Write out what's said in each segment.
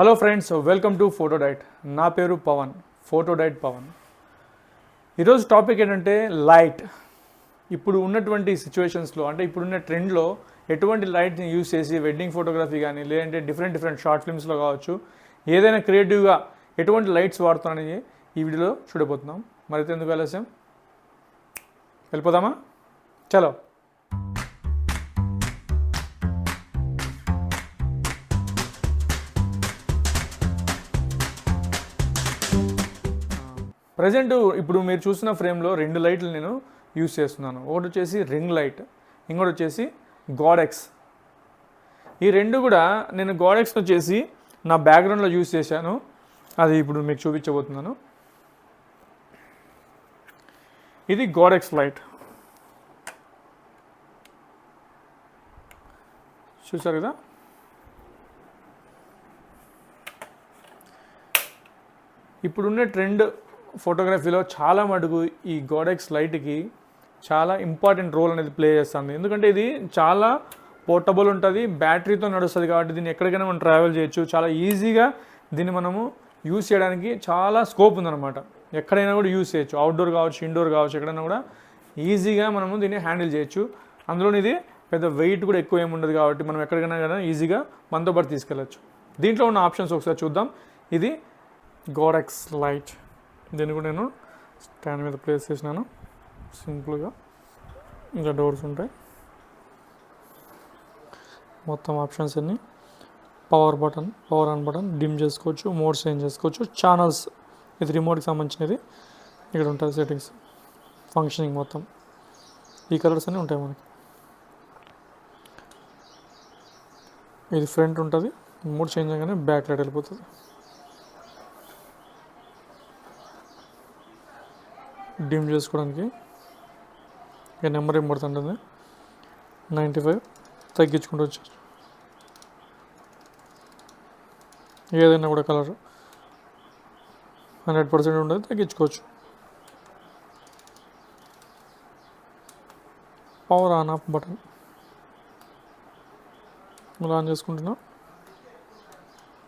Hello friends, welcome to ఫోటోడైట్. నా పేరు పవన్, ఫోటోడైట్ పవన్. ఈరోజు టాపిక్ ఏంటంటే లైట్. ఇప్పుడు ఉన్నటువంటి సిచ్యువేషన్స్లో, అంటే ఇప్పుడున్న ట్రెండ్లో ఎటువంటి లైట్ని యూజ్ చేసి వెడ్డింగ్ ఫోటోగ్రఫీ కానీ, లేదంటే డిఫరెంట్ షార్ట్ ఫిల్మ్స్లో కావచ్చు, ఏదైనా క్రియేటివ్గా ఎటువంటి లైట్స్ వాడుతానని ఈ వీడియోలో చూడబోతున్నాం. మరైతే ఎందుకు ఆలస్యం, వెళ్ళిపోదామా? చలో. ప్రజెంట్ ఇప్పుడు మీరు చూసిన ఫ్రేమ్లో రెండు లైట్లు నేను యూజ్ చేస్తున్నాను. ఒకటి వచ్చేసి రింగ్ లైట్, ఇంకోటి వచ్చేసి గాడెక్స్. ఈ రెండు కూడా నేను గాడెక్స్ వచ్చేసి నా బ్యాక్గ్రౌండ్లో యూజ్ చేశాను. అది ఇప్పుడు మీకు చూపించబోతున్నాను. ఇది గాడెక్స్ లైట్, చూసారు కదా. ఇప్పుడున్న ట్రెండ్ ఫోటోగ్రఫీలో చాలా మటుకు ఈ గాడెక్స్ లైట్కి చాలా ఇంపార్టెంట్ రోల్ అనేది ప్లే చేస్తుంది. ఎందుకంటే ఇది చాలా పోర్టబుల్ ఉంటుంది, బ్యాటరీతో నడుస్తుంది. కాబట్టి దీన్ని ఎక్కడికైనా మనం ట్రావెల్ చేయొచ్చు. చాలా ఈజీగా దీన్ని మనము యూజ్ చేయడానికి చాలా స్కోప్ ఉందన్నమాట. ఎక్కడైనా కూడా యూజ్ చేయొచ్చు. అవుట్డోర్ కావచ్చు, ఇండోర్ కావచ్చు, ఎక్కడైనా కూడా ఈజీగా మనము దీన్ని హ్యాండిల్ చేయొచ్చు. అందులో ఇది పెద్ద వెయిట్ కూడా ఎక్కువ ఏమి ఉండదు. కాబట్టి మనం ఎక్కడికైనా కూడా ఈజీగా మనతో పాటు తీసుకెళ్ళచ్చు. దీంట్లో ఉన్న ఆప్షన్స్ ఒకసారి చూద్దాం. ఇది గాడెక్స్ లైట్. దీన్ని కూడా నేను స్టాండ్ మీద ప్లేస్ చేసినాను. సింపుల్గా ఇంకా డోర్స్ ఉంటాయి. మొత్తం ఆప్షన్స్ అన్నీ power button, power on button, dim చేసుకోవచ్చు, మోడ్స్ చేంజ్ చేసుకోవచ్చు, ఛానల్స్. ఇది రిమోట్కి సంబంధించినది. ఇక్కడ ఉంటుంది సెట్టింగ్స్, ఫంక్షనింగ్ మొత్తం. ఈ కలర్స్ అన్నీ ఉంటాయి మనకి. ఇది ఫ్రంట్ ఉంటుంది, మోడ్ చేంజ్ అయ్యగానే బ్యాక్ లైట్ వెళ్ళిపోతుంది. డిమ్ చేసుకోవడానికి ఇక నెంబర్ ఏం పడుతుంటుంది, 95 తగ్గించుకుంటూ వచ్చారు. ఏదైనా కూడా కలర్ 100% ఉండదు, తగ్గించుకోవచ్చు. పవర్ ఆన్ ఆఫ్ బటన్ ఇలా ఆన్ చేసుకుంటున్నా.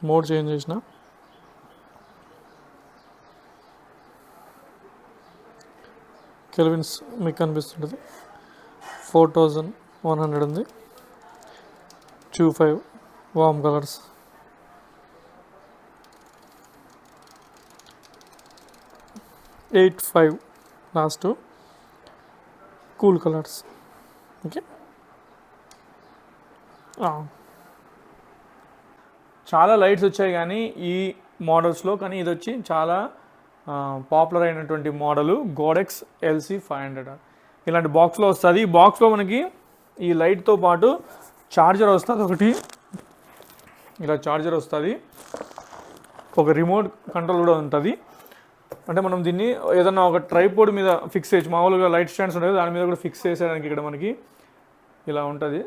మోడ్ చేంజ్ చేసిన. కెల్విన్స్ మీకు కనిపిస్తుంటుంది. 4100 ఉంది. 25 warm colours, 85 last cool colours. Okay, చాలా లైట్స్ వచ్చాయి కానీ ఈ మోడల్స్లో, కానీ ఇది వచ్చి చాలా పాపులర్ అయినటువంటి మోడలు గాడెక్స్ LC500. ఇలాంటి బాక్స్లో వస్తుంది. ఈ బాక్స్లో మనకి ఈ లైట్తో పాటు చార్జర్ వస్తుంది. ఒకటి ఇలా చార్జర్ వస్తుంది, ఒక రిమోట్ కంట్రోల్ కూడా ఉంటుంది. అంటే మనం దీన్ని ఏదన్నా ఒక ట్రైపోర్డ్ మీద ఫిక్స్ చేయొచ్చు. మామూలుగా లైట్ స్టాండ్స్ ఉంటాయి, దాని మీద కూడా ఫిక్స్ చేసేయడానికి ఇక్కడ మనకి ఇలా ఉంటుంది,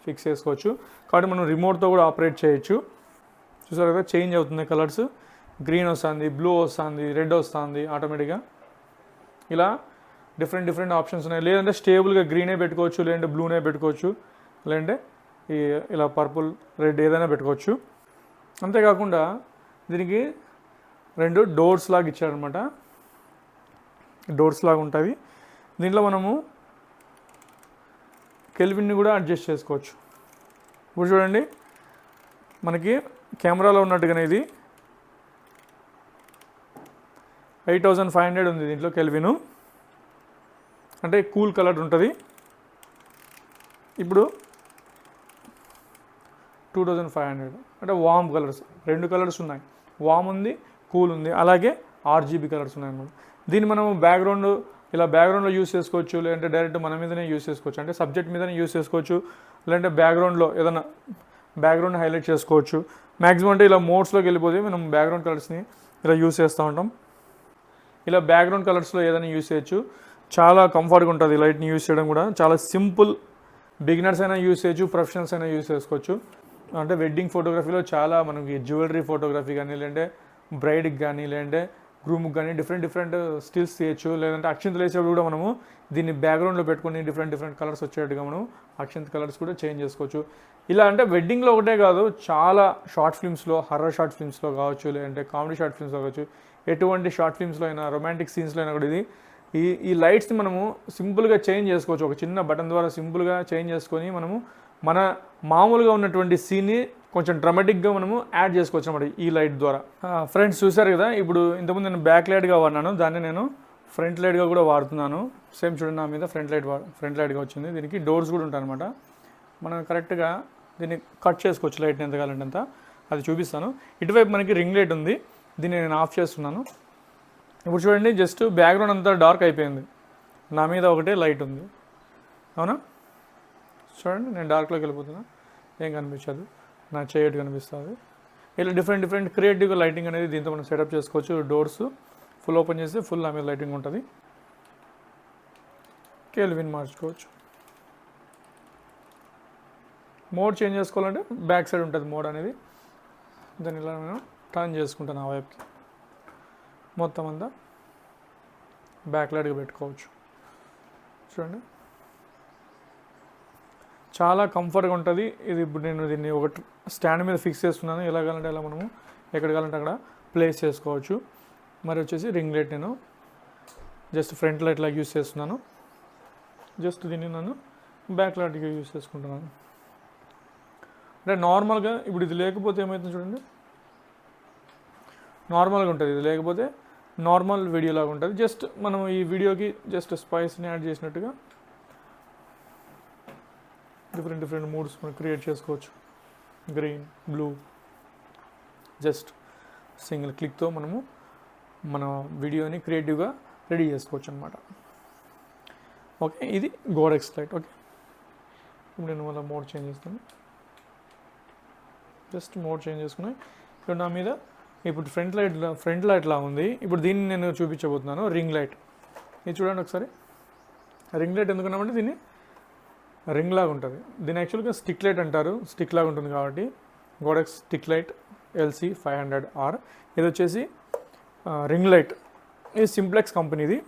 ఫిక్స్ చేసుకోవచ్చు. కాబట్టి మనం రిమోట్తో కూడా ఆపరేట్ చేయొచ్చు. చూసారు కదా, చేంజ్ అవుతుంది కలర్స్. గ్రీన్ వస్తుంది, బ్లూ వస్తుంది, రెడ్ వస్తుంది ఆటోమేటిక్గా. ఇలా డిఫరెంట్ ఆప్షన్స్ ఉన్నాయి. లేదంటే స్టేబుల్గా గ్రీనే పెట్టుకోవచ్చు, లేదంటే బ్లూనే పెట్టుకోవచ్చు, లేదంటే ఇలా పర్పుల్, రెడ్ ఏదైనా పెట్టుకోవచ్చు. అంతేకాకుండా దీనికి రెండు డోర్స్ లాగా ఇచ్చారనమాట. డోర్స్ లాగా ఉంటుంది. దీంట్లో మనము కెల్విన్ని కూడా అడ్జస్ట్ చేసుకోవచ్చు. ఇప్పుడు చూడండి, మనకి కెమెరాలో ఉన్నట్టుగానే ఇది 8500 ఉంది. దీంట్లో కెల్విను అంటే కూల్ కలర్ ఉంటుంది. ఇప్పుడు 2500 అంటే వామ్ కలర్స్. రెండు కలర్స్ ఉన్నాయి, వామ్ ఉంది, కూల్ ఉంది, అలాగే RGB కలర్స్ ఉన్నాయి అన్నమాట. దీన్ని మనం ఇలా బ్యాక్గ్రౌండ్లో యూస్ చేసుకోవచ్చు, లేదంటే డైరెక్ట్ మన మీదనే యూస్ చేసుకోవచ్చు. అంటే సబ్జెక్ట్ మీదనే యూస్ చేసుకోవచ్చు, లేదంటే బ్యాక్గ్రౌండ్లో ఏదైనా బ్యాక్గ్రౌండ్ హైలైట్ చేసుకోవచ్చు. మ్యాక్సిమం అంటే ఇలా మోడ్స్లోకి వెళ్ళిపోతే మనం బ్యాక్గ్రౌండ్ కలర్స్ని ఇలా యూస్ చేస్తూ ఉంటాం. ఇలా బ్యాక్గ్రౌండ్ కలర్స్లో ఏదైనా యూస్ చేయొచ్చు. చాలా కంఫర్ట్గా ఉంటుంది లైట్ని యూస్ చేయడం కూడా. చాలా సింపుల్. బిగినర్స్ అయినా యూస్ చేయొచ్చు, ప్రొఫెషనల్స్ అయినా యూస్ చేసుకోవచ్చు. అంటే వెడ్డింగ్ ఫోటోగ్రఫీలో చాలా మనకి జ్యువెలరీ ఫోటోగ్రఫీ కానీ, లేదంటే బ్రైడ్కి కానీ, లేదంటే గ్రూమ్కి కానీ డిఫరెంట్ స్టిల్స్ చేయొచ్చు. లేదంటే అక్షింతలు వేసేటప్పుడు కూడా మనము దీన్ని బ్యాక్గ్రౌండ్లో పెట్టుకొని డిఫరెంట్ కలర్స్ వచ్చేట్టుగా మనం అక్షింత కలర్స్ కూడా చేంజ్ చేసుకోవచ్చు. ఇలా అంటే వెడ్డింగ్లో ఒకటే కాదు, చాలా షార్ట్ ఫిల్మ్స్లో, హర్రర్ షార్ట్ ఫిల్మ్స్లో కావచ్చు, లేదంటే కామెడీ షార్ట్ ఫిల్మ్స్లో కావచ్చు, ఎటువంటి షార్ట్ ఫిల్మ్స్లో అయినా, రొమాంటిక్ సీన్స్లో అయినా కూడా ఈ లైట్స్ని మనము సింపుల్గా చేంజ్ చేసుకోవచ్చు. ఒక చిన్న బటన్ ద్వారా సింపుల్గా చేంజ్ చేసుకొని మనము మన మామూలుగా ఉన్నటువంటి సీన్ని కొంచెం డ్రామాటిక్గా మనము యాడ్ చేసుకోవచ్చు అన్నమాట ఈ లైట్ ద్వారా. ఫ్రెండ్స్ చూసారు కదా, ఇప్పుడు ఇంతకుముందు నేను బ్యాక్ లైట్గా వాడినాను, దాన్ని నేను ఫ్రంట్ లైట్గా కూడా వాడుతున్నాను. సేమ్ చూడండి, నా మీద ఫ్రంట్ లైట్గా వచ్చింది. దీనికి డోర్స్ కూడా ఉంటాయి అనమాట. మనం కరెక్ట్గా దీన్ని కట్ చేసుకోవచ్చు లైట్ని ఎంత కావాలంటే అంత, అది చూపిస్తాను. ఇటువైపు మనకి రింగ్ లైట్ ఉంది, దీన్ని నేను ఆఫ్ చేస్తున్నాను. ఇప్పుడు చూడండి, జస్ట్ బ్యాక్గ్రౌండ్ అంతా డార్క్ అయిపోయింది, నా మీద ఒకటే లైట్ ఉంది, అవునా? చూడండి, నేను డార్క్లోకి వెళ్ళిపోతున్నా, ఏం కనిపించదు, నా చేయట్టు కనిపిస్తుంది. ఇలా డిఫరెంట్ క్రియేటివ్గా లైటింగ్ అనేది దీంతో మనం సెటప్ చేసుకోవచ్చు. డోర్స్ ఫుల్ ఓపెన్ చేస్తే ఫుల్ నా మీద లైటింగ్ ఉంటుంది. కెల్విన్ మార్చుకోవచ్చు. మోడ్ చేంజ్ చేసుకోవాలంటే బ్యాక్ సైడ్ ఉంటుంది మోడ్ అనేది, దాన్ని ఇలా నేను టర్న్ చేసుకుంటాను ఆ వైపుకి. మొత్తం అంతా బ్యాక్ లైట్గా పెట్టుకోవచ్చు. చూడండి, చాలా కంఫర్ట్గా ఉంటుంది ఇది. ఇప్పుడు నేను దీన్ని ఒక స్టాండ్ మీద ఫిక్స్ చేస్తున్నాను. ఎలా కావాలంటే అలా మనము ఎక్కడ కావాలంటే అక్కడ ప్లేస్ చేసుకోవచ్చు. మరి వచ్చేసి రింగ్ లైట్ నేను జస్ట్ ఫ్రంట్ లైట్ లాగా యూస్ చేస్తున్నాను. జస్ట్ దీన్ని నేను బ్యాక్ లైట్గా యూస్ చేసుకుంటున్నాను. అంటే నార్మల్గా ఇప్పుడు ఇది లేకపోతే ఏమవుతుంది చూడండి, నార్మల్గా ఉంటుంది. ఇది లేకపోతే నార్మల్ వీడియో లాగా ఉంటుంది. జస్ట్ మనం ఈ వీడియోకి జస్ట్ స్పైస్ని యాడ్ చేసినట్టుగా డిఫరెంట్ మూడ్స్ మనం క్రియేట్ చేసుకోవచ్చు. గ్రీన్, బ్లూ, జస్ట్ సింగిల్ క్లిక్తో మనము మన వీడియోని క్రియేటివ్గా రెడీ చేసుకోవచ్చు అనమాట. ఓకే, ఇది గోడెక్స్ లైట్. ఓకే, ఇప్పుడు నేను మళ్ళీ మోడ్ చేంజ్ చేస్తాను. జస్ట్ మోడ్ చేంజ్ చేసుకున్నాను. ఇప్పుడు నా మీద ఇప్పుడు ఫ్రంట్ లైట్ లా ఉంది. ఇప్పుడు దీన్ని నేను చూపించబోతున్నాను, రింగ్ లైట్. ఇది చూడండి ఒకసారి. రింగ్ లైట్ ఎందుకున్నామంటే దీన్ని రింగ్ లాగా ఉంటుంది. దీన్ని యాక్చువల్గా స్టిక్ లైట్ అంటారు, స్టిక్ లాగా ఉంటుంది కాబట్టి గోడెక్స్ స్టిక్ లైట్ LC500R. ఇది వచ్చేసి రింగ్ లైట్. ఇది సింప్లెక్స్ కంపెనీది.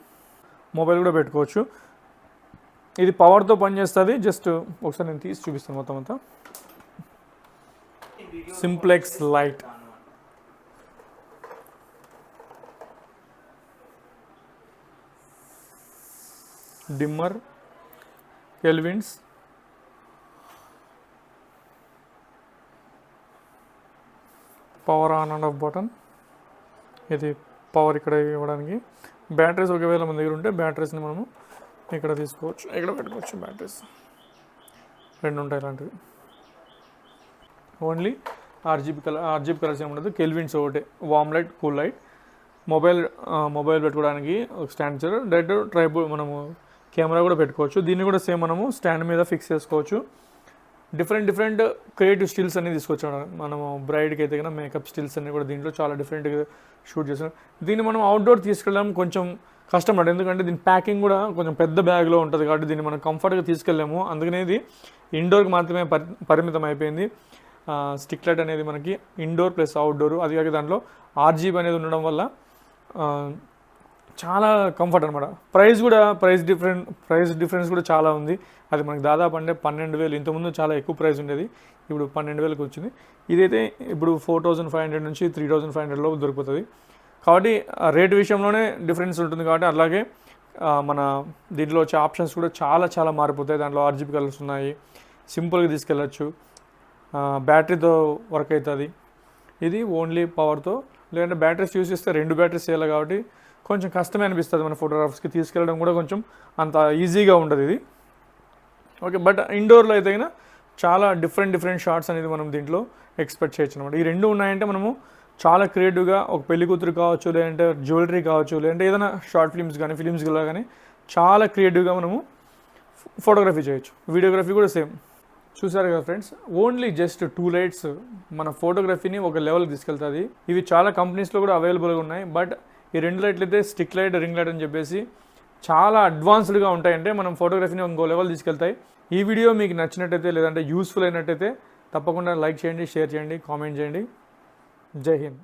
మొబైల్ కూడా పెట్టుకోవచ్చు. ఇది పవర్తో పనిచేస్తుంది. జస్ట్ ఒకసారి నేను తీసి చూపిస్తాను మొత్తం అంతా. Simplex light. Dimmer, kelvins, power on and of button. ఇది పవర్ ఇక్కడ ఇవ్వడానికి. బ్యాటరీస్ ఒకవేళ మన దగ్గర ఉంటే బ్యాటరీస్ని మనము ఇక్కడ తీసుకోవచ్చు, ఇక్కడ పెట్టుకోవచ్చు. బ్యాటరీస్ 2 ఉంటాయి ఇలాంటివి. ఓన్లీ ఆర్జీబీ కలర్స్ ఏమి ఉండదు. కెల్విన్స్ ఒకటే, వామ్ లైట్, కూల్ లైట్. మొబైల్ పెట్టుకోవడానికి ఒక స్టాండ్ ఇచ్చారు. డైరెక్ట్ ట్రైపోడ్ మనము కెమెరా కూడా పెట్టుకోవచ్చు. దీన్ని కూడా సేమ్ మనము స్టాండ్ మీద ఫిక్స్ చేసుకోవచ్చు. డిఫరెంట్ క్రియేటివ్ స్టిల్స్ అన్ని తీసుకొచ్చాం మనము. బ్రైడ్కి అయితే కన్నా మేకప్ స్టిల్స్ అన్ని కూడా దీంట్లో చాలా డిఫరెంట్గా షూట్ చేసాం. దీన్ని మనం అవుట్డోర్ తీసుకెళ్ళడం కొంచెం కష్టం పడదు, ఎందుకంటే దీని ప్యాకింగ్ కూడా కొంచెం పెద్ద బ్యాగ్లో ఉంటుంది కాబట్టి దీన్ని మనం కంఫర్ట్గా తీసుకెళ్ళాము. అందుకనే ఇది ఇండోర్కి మాత్రమే పరిమితం అయిపోయింది. స్టిక్ లైట్ అనేది మనకి ఇండోర్ ప్లస్ అవుట్డోర్. అది కాక దాంట్లో RGB అనేది ఉండడం వల్ల చాలా కంఫర్ట్ అనమాట. ప్రైస్ డిఫరెన్స్ కూడా చాలా ఉంది. అది మనకి దాదాపు అంటే 12,000. ఇంతకుముందు చాలా ఎక్కువ ప్రైస్ ఉండేది, ఇప్పుడు 12,000కి వచ్చింది. ఇదైతే ఇప్పుడు 4,500 నుంచి 3,500 లోపు దొరుకుతుంది. కాబట్టి రేట్ విషయంలోనే డిఫరెన్స్ ఉంటుంది. కాబట్టి అలాగే మన దీంట్లో వచ్చే ఆప్షన్స్ కూడా చాలా మారిపోతాయి. దాంట్లో RGB కలర్స్ ఉన్నాయి, సింపుల్గా తీసుకెళ్ళచ్చు, బ్యాటరీతో వర్క్ అవుతుంది. ఇది ఓన్లీ పవర్తో. లేదంటే బ్యాటరీస్ యూస్ చేస్తే 2 బ్యాటరీస్ చేయాలి కాబట్టి కొంచెం కష్టమే అనిపిస్తుంది. మన ఫోటోగ్రాఫర్స్కి తీసుకెళ్ళడం కూడా కొంచెం అంత ఈజీగా ఉండదు ఇది. ఓకే, బట్ ఇండోర్లో అయితే కన్నా చాలా డిఫరెంట్ షార్ట్స్ అనేది మనం దీంట్లో ఎక్స్పెక్ట్ చేయొచ్చు అనమాట. ఈ 2 ఉన్నాయంటే మనము చాలా క్రియేటివ్గా ఒక పెళ్లి కూతురు కావచ్చు, లేదంటే జ్యువెలరీ కావచ్చు, లేదంటే ఏదైనా షార్ట్ ఫిల్మ్స్ కానీ ఫిలిమ్స్లో కానీ చాలా క్రియేటివ్గా మనము ఫోటోగ్రఫీ చేయొచ్చు. వీడియోగ్రఫీ కూడా సేమ్. చూసారు కదా ఫ్రెండ్స్, ఓన్లీ జస్ట్ 2 లైట్స్ మన ఫోటోగ్రఫీని ఒక లెవెల్కి తీసుకెళ్తుంది. ఇవి చాలా కంపెనీస్లో కూడా అవైలబుల్గా ఉన్నాయి. బట్ ఈ 2 లైట్లు అయితే స్టిక్ లైట్, రింగ్ లైట్ అని చెప్పేసి చాలా అడ్వాన్స్డ్గా ఉంటాయంటే మనం ఫోటోగ్రఫీని ఇంకో లెవెల్ తీసుకెళ్తాయి. ఈ వీడియో మీకు నచ్చినట్టయితే లేదంటే యూస్ఫుల్ అయినట్టయితే తప్పకుండా లైక్ చేయండి, షేర్ చేయండి, కామెంట్ చేయండి. జై హింద్.